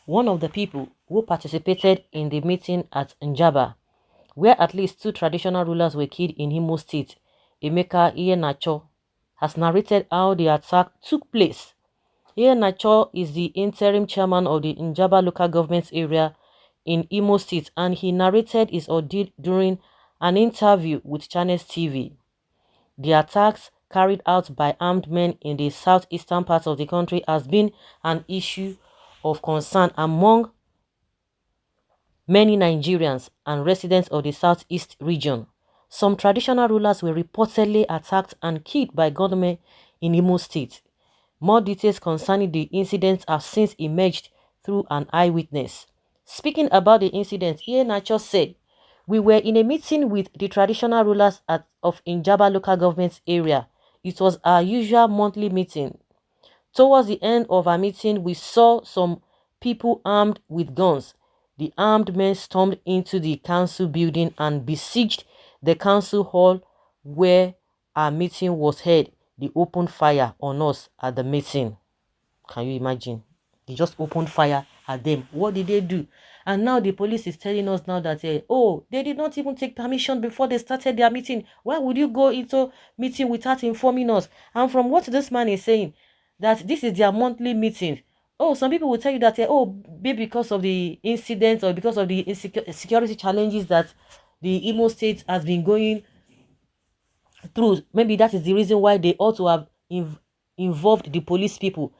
one of the people who participated in the meeting at Njaba, where at least 2 traditional rulers were killed in Imo State, Emeka Iheanacho, has narrated how the attack took place. Iheanacho is the interim chairman of the Njaba local government area in Imo State, and he narrated his ordeal during an interview with Channels TV. The attacks carried out by armed men in the southeastern part of the country has been an issue of concern among many Nigerians and residents of the southeast region. Some traditional rulers were reportedly attacked and killed by gunmen in Imo State. More details concerning the incident have since emerged through an eyewitness. Speaking about the incident, Iheanacho said, "We were in a meeting with the traditional rulers of Njaba local government area. It was our usual monthly meeting. Towards the end of our meeting, we saw some people armed with guns. The armed men stormed into the council building and besieged the council hall where our meeting was held. They opened fire on us at the meeting." Can you imagine? They just opened fire at them. What did they do? And now the police is telling us now that, oh, they did not even take permission before they started their meeting. Why would you go into meeting without informing us? And from what this man is saying, that this is their monthly meeting. Oh, some people will tell you that, oh, maybe because of the incidents or because of the security challenges that the Imo State has been going through, maybe that is the reason why they ought to have involved the police people.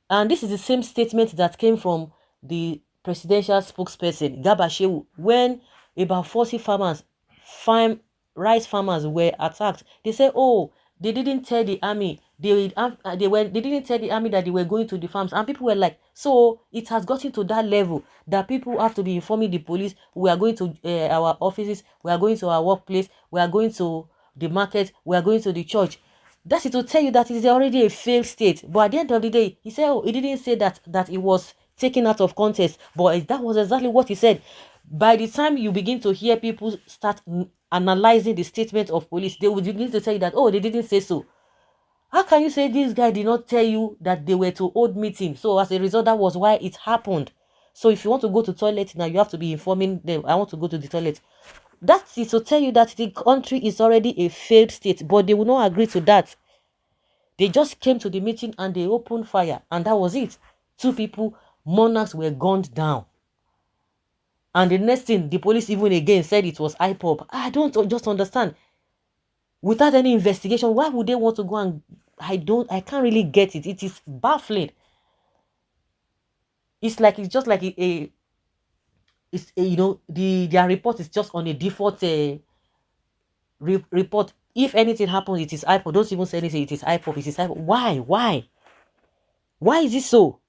And this is the same statement that came from the presidential spokesperson, Garba Shehu, when about 40 rice farmers were attacked. They said, oh, they didn't tell the army. They didn't tell the army that they were going to the farms. And people were like, so it has gotten to that level that people have to be informing the police. We are going to our offices. We are going to our workplace. We are going to the market. We are going to the church. That is to tell you that it is already a failed state. But at the end of the day, he said, oh, he didn't say that it was taken out of context. But that was exactly what he said. By the time you begin to hear people start analyzing the statement of police, they will begin to tell you that, oh, they didn't say so. How can you say this guy did not tell you that they were to hold meeting? So as a result, that was why it happened. So if you want to go to toilet now, you have to be informing them, I want to go to the toilet. That is to tell you that the country is already a failed state, but they will not agree to that. They just came to the meeting and they opened fire, and that was it. 2 people, Mornachs, were gunned down. And the next thing, the police even again said it was IPOB. I don't just understand. Without any investigation, why would they want to go and... I can't really get it. It is baffling. It's just like their report is just on a default report. If anything happens, it is IPOB. Don't even say anything. It is IPOB. It is IPOB. Why is it so?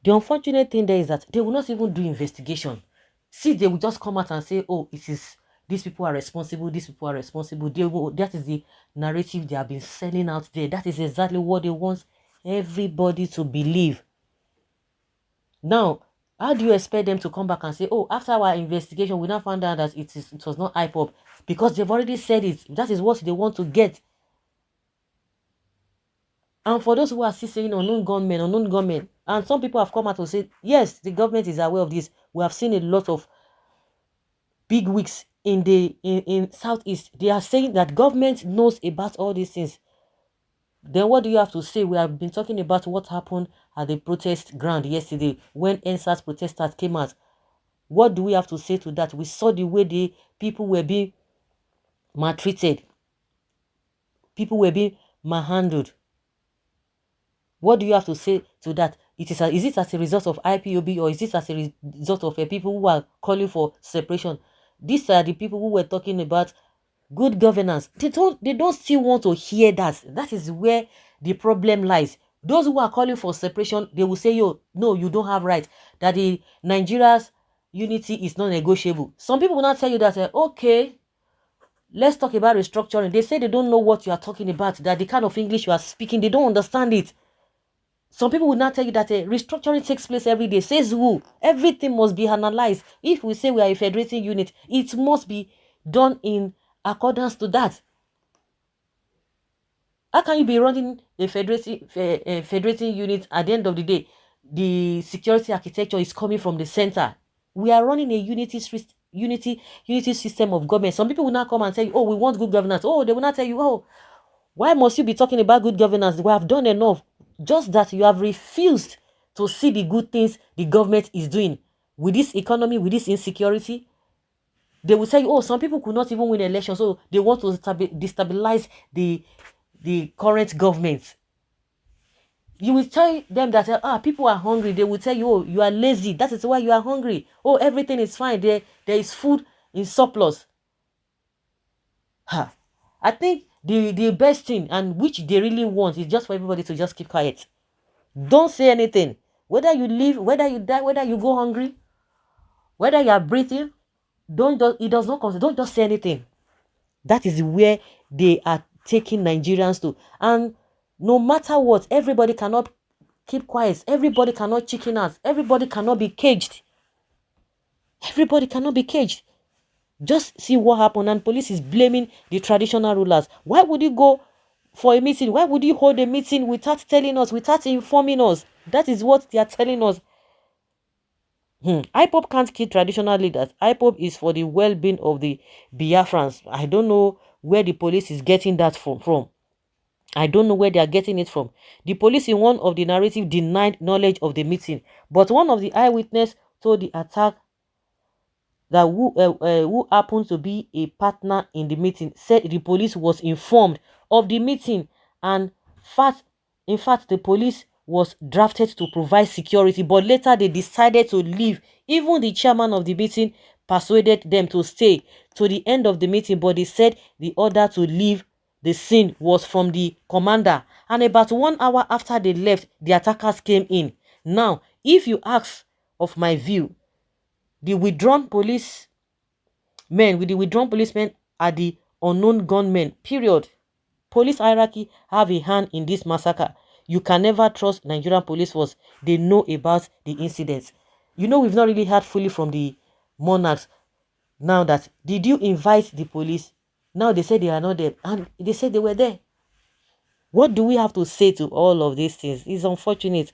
The unfortunate thing there is that they will not even do investigation. See, they will just come out and say, oh, it is these people are responsible. These people are responsible. That is the narrative they have been selling out there. That is exactly what they want everybody to believe. Now, how do you expect them to come back and say, oh, after our investigation, we now found out that it was not IPOB? Because they've already said it. That is what they want to get. And for those who are still saying unknown gunmen, and some people have come out to say, yes, the government is aware of this. We have seen a lot of big wigs in Southeast. They are saying that government knows about all these things. Then what do you have to say? We have been talking about what happened at the protest ground yesterday when NSAS protesters came out. What do we have to say to that? We saw the way the people were being maltreated. People were being manhandled. What do you have to say to that? Is it as a result of IPOB, or is it as a result of people who are calling for separation? These are the people who were talking about good governance. They don't still want to hear that. That is where the problem lies. Those who are calling for separation, they will say, yo, no, you don't have right. That the Nigeria's unity is not negotiable. Some people will not tell you that, okay, let's talk about restructuring. They say they don't know what you are talking about, that the kind of English you are speaking, they don't understand it. Some people will not tell you that restructuring takes place every day. Says who? Everything must be analyzed. If we say we are a federating unit, it must be done in accordance to that. How can you be running a federating unit at the end of the day? The security architecture is coming from the center. We are running a unity system of government. Some people will not come and tell you, oh, we want good governance. Oh, they will not tell you, oh, why must you be talking about good governance? We have done enough. Just that you have refused to see the good things the government is doing with this economy, with this insecurity. They will tell you, oh, some people could not even win elections, so they want to destabilize the current government. You will tell them that people are hungry. They will tell you, oh, you are lazy. That is why you are hungry. Oh, everything is fine. There is food in surplus. I think the best thing, and which they really want, is just for everybody to just keep quiet. Don't say anything. Whether you live, whether you die, whether you go hungry, whether you are breathing, it does not concern. Don't just say anything. That is where they are taking Nigerians to. And no matter what, everybody cannot keep quiet. Everybody cannot chicken out. Everybody cannot be caged. Everybody cannot be caged. Just see what happened, and police is blaming the traditional rulers. Why would you go for a meeting? Why would you hold a meeting without telling us, without informing us? That is what they are telling us. IPOB can't kill traditional leaders. IPOB is for the well-being of the Biafrans. I don't know where the police is getting that from. I don't know where they are getting it from. The police in one of the narrative denied knowledge of the meeting, but one of the eyewitnesses told the attack that who happened to be a partner in the meeting said the police was informed of the meeting, and in fact the police was drafted to provide security, but later they decided to leave. Even the chairman of the meeting persuaded them to stay to the end of the meeting, but they said the order to leave the scene was from the commander, and about 1 hour after they left, the attackers came in. Now, if you ask of my view, the withdrawn policemen are the unknown gunmen, period. Police hierarchy have a hand in this massacre. You can never trust Nigerian police force. They know about the incidents. You know, we've not really heard fully from the Monarchs. Now that, did you invite the police? Now they say they are not there, and they said they were there. What do we have to say to all of these things? It's unfortunate.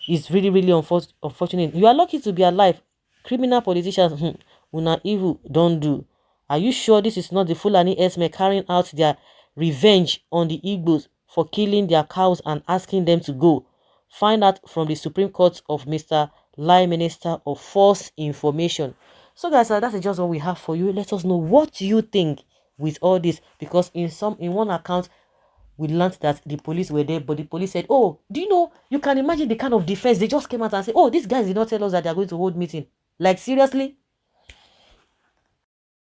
It's really, really unfortunate. You are lucky to be alive. Criminal politicians, una evil don't do. Are you sure this is not the Fulani Esme carrying out their revenge on the Igbos for killing their cows and asking them to go? Find out from the Supreme Court of Mr. Lai, Minister of False Information. So guys, that is just what we have for you. Let us know what you think with all this, because in one account we learned that the police were there, but the police said, oh, do you know, you can imagine the kind of defense they just came out and said, oh, these guys did not tell us that they are going to hold meeting. Like, seriously?